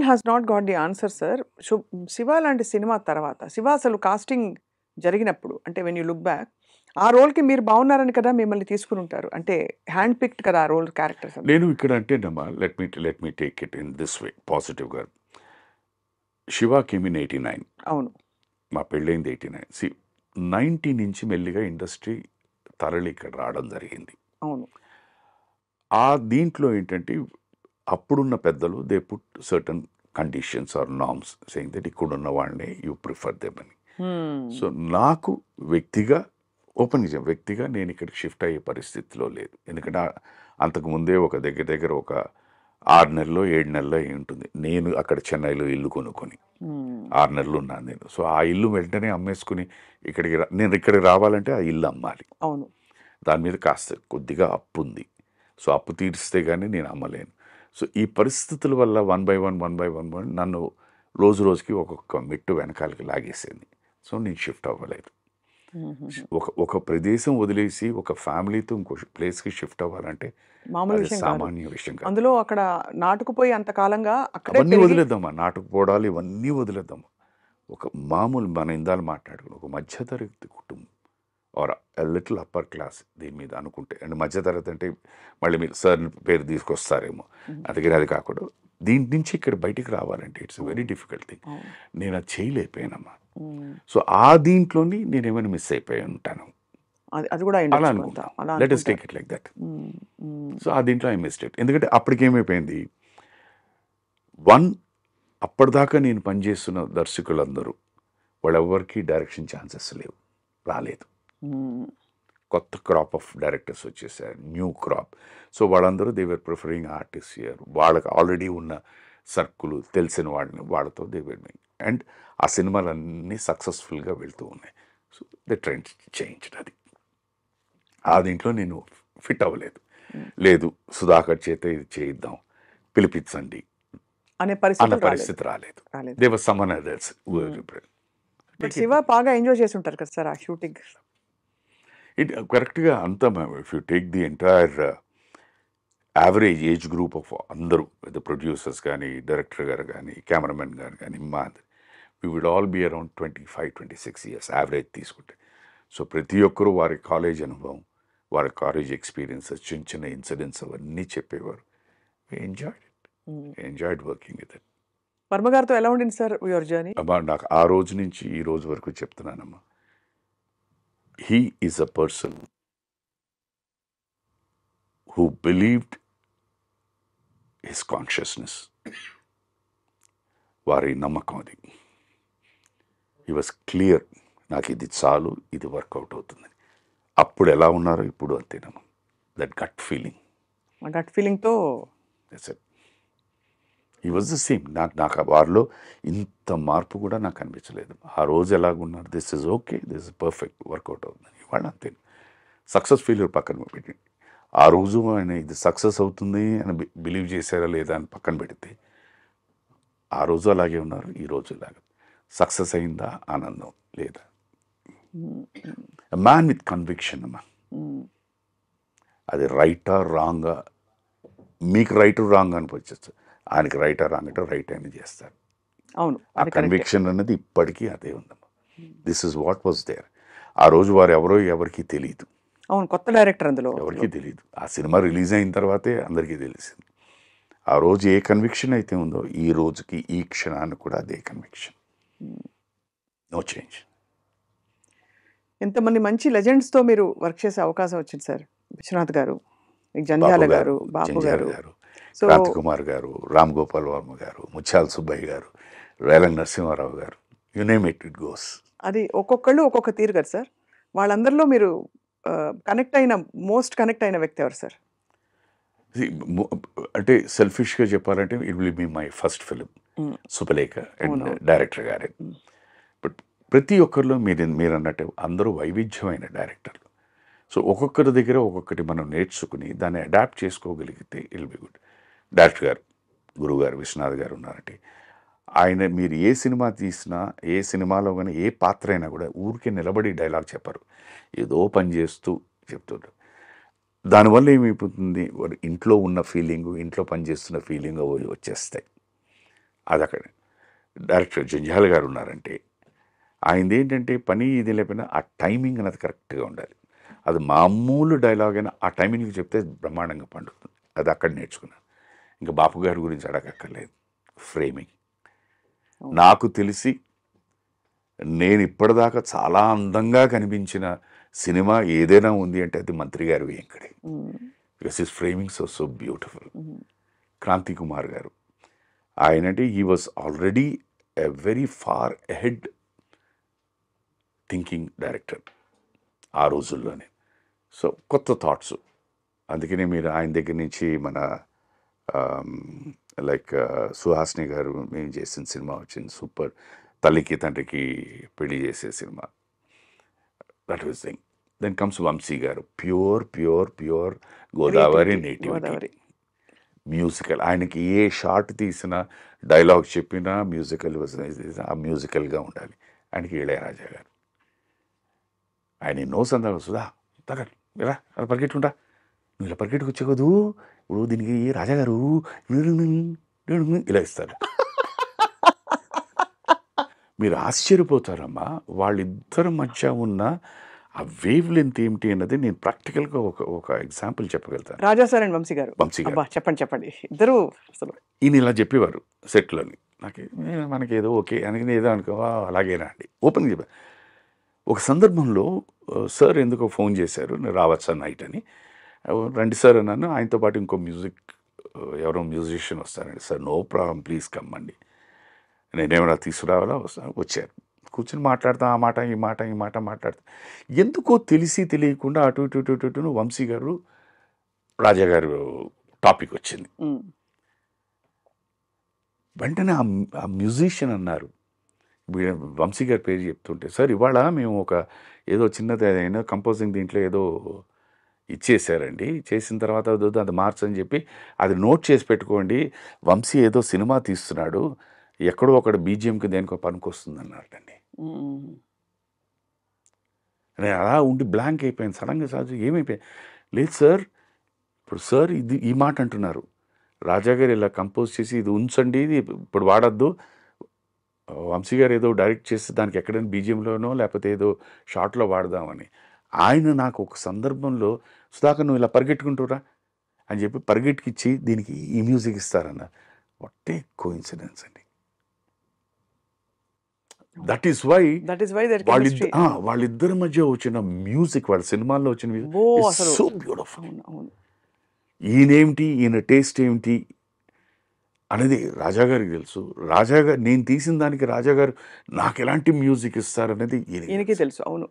has not got the answer, sir. Shiva లాంటి cinema తర్వాత శివ అసలు కాస్టింగ్ జరిగినప్పుడు అంటే వెన్ యూ లుక్ బ్యాక్ ఆ రోల్కి మీరు బాగున్నారని కదా మిమ్మల్ని తీసుకుని ఉంటారు. అంటే హ్యాండ్ పిక్డ్ కదా ఆ రోల్ క్యారెక్టర్స్. నేను ఇక్కడ అంటేనమ్మా let me take it in this way పాజిటివ్గా. Shiva came in 89. అవును, మా పెళ్ళైంది 89. 90 నుంచి మెల్లిగా ఇండస్ట్రీ తరలి ఇక్కడ రావడం జరిగింది. అవును, ఆ దీంట్లో ఏంటంటే అప్పుడున్న పెద్దలు they put certain conditions or norms saying that ఇక్కడున్న వాళ్ళని యూ ప్రిఫర్ దెమ్ అని. సో నాకు వ్యక్తిగా నేను ఇక్కడికి షిఫ్ట్ అయ్యే పరిస్థితిలో లేదు. ఎందుకంటే అంతకుముందే ఒక దగ్గర ఒక 6 నెలల్లో 7 నెలల్లో ఉంటుంది. నేను అక్కడ చెన్నైలో ఇల్లు కొనుక్కొని 6 నెలలు ఉన్నాను నేను. సో ఆ ఇల్లు వెంటనే అమ్మేసుకుని నేను ఇక్కడికి రావాలంటే ఆ ఇల్లు అమ్మాలి. అవును, దాని మీద కాస్త కొద్దిగా అప్పు ఉంది. సో అప్పు తీరిస్తే కానీ నేను అమ్మలేను. సో ఈ పరిస్థితుల వల్ల వన్ బై వన్ నన్ను రోజుకి ఒక్కొక్క మెట్టు వెనకాలకి లాగేసింది. సో నేను షిఫ్ట్ అవ్వలేదు. ఒక ప్రదేశం వదిలేసి ఒక ఫ్యామిలీతో ఇంకో ప్లేస్కి షిఫ్ట్ అవ్వాలంటే సామాన్య విషయం కాదు. అందులో అక్కడ నాటుకుపోయి అంతకాలంగా అవన్నీ వదిలేద్దామా, నాటుకుపోవడాలు ఇవన్నీ వదిలేద్దామా. ఒక మామూలు మన ఇందాలు మాట్లాడుకుని ఒక మధ్యతరగతి కుటుంబం ఆర్ లిటిల్ అప్పర్ క్లాస్ దీని మీద అనుకుంటే, అండ్ మధ్యతరగతి అంటే మళ్ళీ మీరు సార్ పేరు తీసుకొస్తారేమో, అందుకని అది కాకుండా దీని నుంచి ఇక్కడ బయటికి రావాలంటే ఇట్స్ వెరీ డిఫికల్ట్ థింగ్. నేను అది చేయలేకపోయానమ్మా. సో ఆ దీంట్లోని నేను ఏమైనా మిస్ అయిపోయి ఉంటాను అది కూడా అలా అనుకుంటా. Let us take it like that. So ఆ దీంట్లో ఐ మిస్డ్ ఇట్. ఎందుకంటే అప్పటికేమైపోయింది, అప్పటిదాకా నేను పనిచేస్తున్న దర్శకులందరూ వాళ్ళెవ్వరికి డైరెక్షన్ ఛాన్సెస్ రాలేదు. కొత్త క్రాప్ ఆఫ్ డైరెక్టర్స్ వచ్చేసారు, న్యూ క్రాప్. సో వాళ్ళందరూ they were preferring artist year. వాళ్ళకి ఆల్రెడీ ఉన్న సర్కులు తెలిసిన వాళ్ళతో దే వర్ డూయింగ్, అండ్ ఆ సినిమాలన్నీ సక్సెస్ఫుల్గా వెళ్తూ ఉన్నాయి. So the trend change. అది ఆ దీంట్లో నేను ఫిట్ అవ్వలేదు. లేదు సుధాకర్ చేత ఇది చేయిద్దాం, పిలిపించండి అనే పరిస్థితి రాలేదు. They were someone others. Shiva బాగా ఎంజాయ్ చేసి ఉంటారు కదా సార్ ఆ షూటింగ్. కరెక్ట్గా అంతా if you take the entire average age group of అందరూ, ప్రొడ్యూసర్స్ కానీ, డైరెక్టర్ గారు కానీ, కెమెరామెన్ గారు కానీ, we would all be around 25-26 years average తీసుకుంటే. సో ప్రతి ఒక్కరూ వారి కాలేజ్ అనుభవం, వారి కాలేజ్ ఎక్స్పీరియన్సెస్, చిన్న ఇన్సిడెంట్స్ అవన్నీ చెప్పేవారు. Enjoyed working with it. Varma గారితో ఎలా ఉండింది సార్ యువర్ జర్నీ? అమ్మా నాకు ఆ రోజు నుంచి ఈ రోజు వరకు చెప్తున్నానమ్మా, he is a person who believed his consciousness. వారి నమ్మకం అది. he was clear, నాకు ఇది చాలు, ఇది వర్కౌట్ అవుతుంది. అప్పుడు ఎలా ఉన్నారో ఇప్పుడు అంతేనమ్మా. దట్ గట్ ఫీలింగ్తో he was the same. నాకు వారిలో ఇంత మార్పు కూడా నాకు అనిపించలేదు. ఆ రోజు ఎలాగున్నారు, this is okay, this is perfect, work out అవుతుంది. ఇవాళ అంతే. సక్సెస్ ఫెయిల్యూర్ పక్కన పెట్టి ఆ రోజు ఆయన ఇది సక్సెస్ అవుతుంది అని బిలీవ్ చేశారా లేదా అని పక్కన పెడితే ఆ రోజు అలాగే ఉన్నారు, ఈ రోజు ఇలాగ. సక్సెస్ అయిందా, ఆనందం లేదా. మ్యాన్ విత్ కన్విక్షన్ అమ్మా. అది రైటా రాంగా, మీకు రైట్ రాంగ్ అనిపించచ్చు, ఆయనకి రైటా రాంగ్ అంటే రైట్ అని చేస్తారు. అవును, ఆ కన్విక్షన్ అనేది ఇప్పటికీ అదే ఉందమ్మా. This is what was there. ఆ రోజు వారు ఎవరో ఎవరికి తెలియదు. అవును, కొత్త డైరెక్టర్ అందులో ఎవరికి తెలియదు. ఆ సినిమా రిలీజ్ అయిన తర్వాతే అందరికీ తెలిసింది. ఆ రోజు ఏ కన్విక్షన్ అయితే ఉందో ఈ రోజుకి ఈ క్షణాన్ని కూడా అదే కన్విక్షన్. No change. ఎంతమంది మంచి లెజెండ్స్తో మీరు వర్క్ చేసే అవకాశం వచ్చింది సార్. విశ్వనాథ్ గారు, జంధ్యాల గారు, బాబు గారు, క్రాంతి కుమార్ గారు, రామ్ గోపాల్ వర్మ గారు, ముత్యాల సుబ్బయ్య గారు, రేలంగి నరసింహారావు గారు, you name it, it goes. అది ఒక్కొక్కళ్ళు ఒక్కొక్క తీరు కదా సార్. వాళ్ళందరిలో మీరు మోస్ట్ కనెక్ట్ అయిన వ్యక్తి ఎవరు సార్? అంటే సెల్ఫిష్గా చెప్పాలంటే it will be my first film Subhalekha and director గారే. బట్ ప్రతి ఒక్కరిలో మీరు అన్నట్టు అందరూ వైవిధ్యమైన డైరెక్టర్లు. సో ఒక్కొక్కరి దగ్గర ఒక్కొక్కటి మనం నేర్చుకుని దాన్ని అడాప్ట్ చేసుకోగలిగితే ఇట్ బి గుడ్. డైరెక్టర్ గారు, గురువు గారు, విశ్వనాథ్ గారు ఉన్నారంటే ఆయన మీరు ఏ సినిమా తీసినా, ఏ సినిమాలో కానీ ఏ పాత్ర అయినా కూడా ఊరికే నిలబడి డైలాగ్ చెప్పరు, ఏదో పని చేస్తూ చెప్తుంటారు. దానివల్ల ఏమైపోతుంది, ఇంట్లో ఉన్న ఫీలింగు, ఇంట్లో పనిచేస్తున్న ఫీలింగ్ వచ్చేస్తాయి. అది అక్కడ డైరెక్టర్ జంజాల్ గారు ఉన్నారంటే ఆయనది ఏంటంటే పని ఇది లేకపోయినా ఆ టైమింగ్ అనేది కరెక్ట్గా ఉండాలి. అది మామూలు డైలాగ్ అయినా ఆ టైమింగ్ చెప్తే బ్రహ్మాండంగా పండుతుంది. అది అక్కడ నేర్చుకున్నాను. ఇంకా బాపు గారి గురించి అడగక్కర్లేదు. ఫ్రేమింగ్ నాకు తెలిసి నేను ఇప్పటిదాకా చాలా అందంగా కనిపించిన సినిమా ఏదైనా ఉంది అంటే అది మంత్రి గారి వెంకడే. Because his framings are so beautiful. Kranthi Kumar గారు ఆయనంటే he was already a very far ahead thinking director ఆ రోజుల్లోనే. సో కొత్త థాట్స్. అందుకనే మీరు ఆయన దగ్గర నుంచి మన లైక్ సుహాసిని గారు మేము చేసిన సినిమా వచ్చింది సూపర్, తల్లికి తండ్రికి పెళ్లి చేసే సినిమా, that was thing. Then comes Vamsi గారు, pure pure pure Godavari nativity musical. ఆయనకి ఏ షార్ట్ తీసినా డైలాగ్ చెప్పినా మ్యూజికల్ ఆ మ్యూజికల్గా ఉండాలి. ఆయనకి ఇళయరాజా గారు, ఆయన ఎన్నో సందర్భాలు సుధా తగ్గ ఇలా పరిగెట్టుకుంటా, నువ్వు ఇలా పరిగెట్టుకు వచ్చేకదు, ఇప్పుడు దీనికి రాజాగారు ఇలా ఇస్తారు. మీరు ఆశ్చర్యపోతారమ్మా, వాళ్ళిద్దరి మధ్య ఉన్న ఆ వేవ్ లెంత్ ఏమిటి అన్నది నేను ప్రాక్టికల్గా ఒక ఎగ్జాంపుల్ చెప్పగలుగుతాను. రాజా సార్ అండ్ వంశీ గారు. వంశీ గారు చెప్పండి ఇద్దరు అసలు ఈయన ఇలా చెప్పేవారు సెట్లోని. మనకి ఏదో ఓకే అని ఏదో అనుకో అలాగేనా అండి ఓపెన్ చెప్పారు. ఒక సందర్భంలో సార్ ఎందుకో ఫోన్ చేశారు, నేను రావచ్చా నైట్ అని. రండి సార్ అన్నాను. ఆయనతో పాటు ఇంకో ఎవరో మ్యూజిషియన్ వస్తారండి. సార్ నో ప్రాబ్లం ప్లీజ్ కమ్మండి, నేనేమైనా తీసుకురావాలా వస్తాను. వచ్చారు, కూర్చొని మాట్లాడతాం, ఆ మాట ఈ మాట మాట్లాడతాం. ఎందుకో తెలిసి తెలియకుండా అటు ఇటు ఇటు ఇటు వంశీ గారు రాజా గారు టాపిక్ వచ్చింది. వెంటనే ఆ మ్యూజిషియన్ అన్నారు, వంశీ గారి పేరు చెప్తుంటే, సార్ ఇవాళ మేము ఒక ఏదో చిన్నది అయినా కంపోజింగ్ దీంట్లో ఏదో ఇచ్చేసారండి, చేసిన తర్వాత అది మార్చని చెప్పి అది నోట్ చేసి పెట్టుకోండి, వంశీ ఏదో సినిమా తీస్తున్నాడు, ఎక్కడో ఒకటి బీజిఎంకి దేనికో పనికొస్తుంది అన్నారండి. నేను అలా ఉండి బ్లాంక్ అయిపోయాను. సడన్గా సార్ ఏమైపోయాను, లేదు సార్ ఇప్పుడు సార్ ఇది ఈ మాట అంటున్నారు, రాజా గారు ఇలా కంపోజ్ చేసి ఇది ఉంచండి, ఇది ఇప్పుడు వాడద్దు, వంశీ గారు ఏదో డైరెక్ట్ చేస్తే దానికి ఎక్కడైనా బీజిఎంలోనో లేకపోతే ఏదో షార్ట్లో వాడదామని. ఆయన నాకు ఒక సందర్భంలో సుధాకర్ నువ్వు ఇలా పరిగెట్టుకుంటురా అని చెప్పి పరిగెట్టుకిచ్చి దీనికి ఈ మ్యూజిక్ ఇస్తారన్న. వాట్ ఏ కోఇన్సిడెన్స్ అండి. దట్ ఈస్ వై వాళ్ళిద్దరి మధ్య వచ్చిన మ్యూజిక్, వాళ్ళ సినిమాల్లో వచ్చిన మ్యూజిక్ సో బ్యూటిఫుల్. ఈయనేమిటి, ఈయన టేస్ట్ ఏమిటి అనేది రాజాగారికి తెలుసు. రాజాగారు నేను తీసిన దానికి రాజాగారు నాకు ఎలాంటి మ్యూజిక్ ఇస్తారనేది ఈయనకి తెలుసు. అవును.